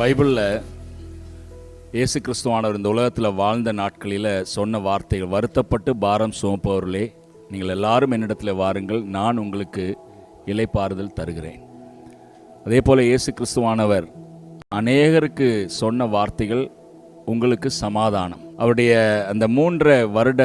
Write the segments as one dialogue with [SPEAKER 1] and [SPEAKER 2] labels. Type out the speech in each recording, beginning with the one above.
[SPEAKER 1] பைபிளில் இயேசு கிறிஸ்துவானவர் இந்த உலகத்தில் வாழ்ந்த நாட்களில் சொன்ன வார்த்தைகள், வருத்தப்பட்டு பாரம் சுமப்பவர்களே நீங்கள் எல்லாரும் என்னிடத்தில் வாருங்கள், நான் உங்களுக்கு இளைப்பாறுதல் தருகிறேன். அதே போல் இயேசு கிறிஸ்துவானவர் அநேகருக்கு சொன்ன வார்த்தைகள், உங்களுக்கு சமாதானம். அவருடைய அந்த 3 வருட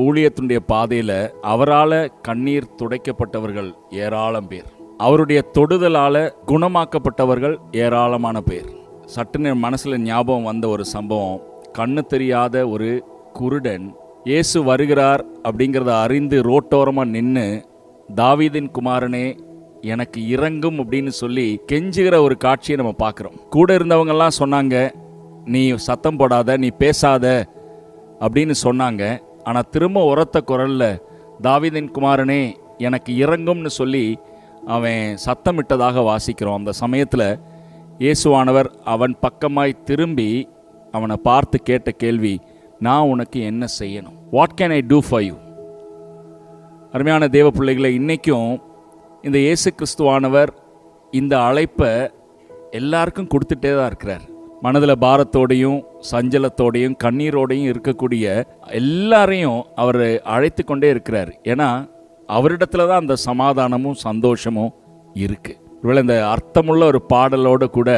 [SPEAKER 1] ஊழியத்தினுடைய பாதையில் அவரால் கண்ணீர் துடைக்கப்பட்டவர்கள் ஏராளம் பேர், அவருடைய தொடுதலால் குணமாக்கப்பட்டவர்கள் ஏராளமான பேர். சட்டுன்னு மனசில் ஞாபகம் வந்த ஒரு சம்பவம், கண்ணு தெரியாத ஒரு குருடன் இயேசு வருகிறார் அப்படிங்கிறத அறிந்து ரோட்டோரமாக நின்று, தாவீதின் குமாரனே எனக்கு இறங்கும் அப்படின்னு சொல்லி கெஞ்சுகிற ஒரு காட்சியை நம்ம பார்க்குறோம். கூட இருந்தவங்கெல்லாம் சொன்னாங்க, நீ சத்தம் போடாத, நீ பேசாத அப்படின்னு சொன்னாங்க. ஆனால் திரும்ப உரத்த குரலில் தாவீதின் குமாரனே எனக்கு இறங்கும்னு சொல்லி அவன் சத்தமிட்டதாக வாசிக்கிறோம். அந்த சமயத்தில் இயேசுவானவர் அவன் பக்கமாய் திரும்பி அவனை பார்த்து கேட்ட கேள்வி, நான் உனக்கு என்ன செய்யணும்? What can I do for you? அருமையான தேவ பிள்ளைகளை, இன்றைக்கும் இந்த இயேசு கிறிஸ்துவானவர் இந்த அழைப்பை எல்லாருக்கும் கொடுத்துட்டே தான் இருக்கிறார். மனதில் பாரத்தோடையும் சஞ்சலத்தோடையும் கண்ணீரோடையும் இருக்கக்கூடிய எல்லாரையும் அவர் அழைத்து கொண்டே இருக்கிறார். ஏன்னா அவரிடத்துல தான் அந்த சமாதானமும் சந்தோஷமும் இருக்குது. ஒருவேளை இந்த அர்த்தமுள்ள ஒரு பாடலோடு கூட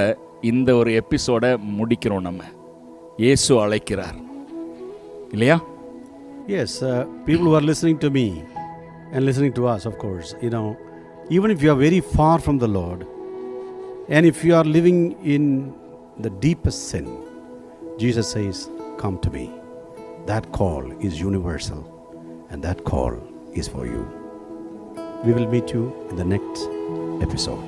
[SPEAKER 1] இந்த ஒரு எபிசோடை முடிக்கிறோம். நம்ம இயேசு அழைக்கிறார் இல்லையா?
[SPEAKER 2] Yes, people who are listening to me and listening to us, of course, even if you are very far from the Lord, and if you are living in the deepest sin, Jesus says, come to me. That call is universal, and that call is for you. We will meet you in the next episode.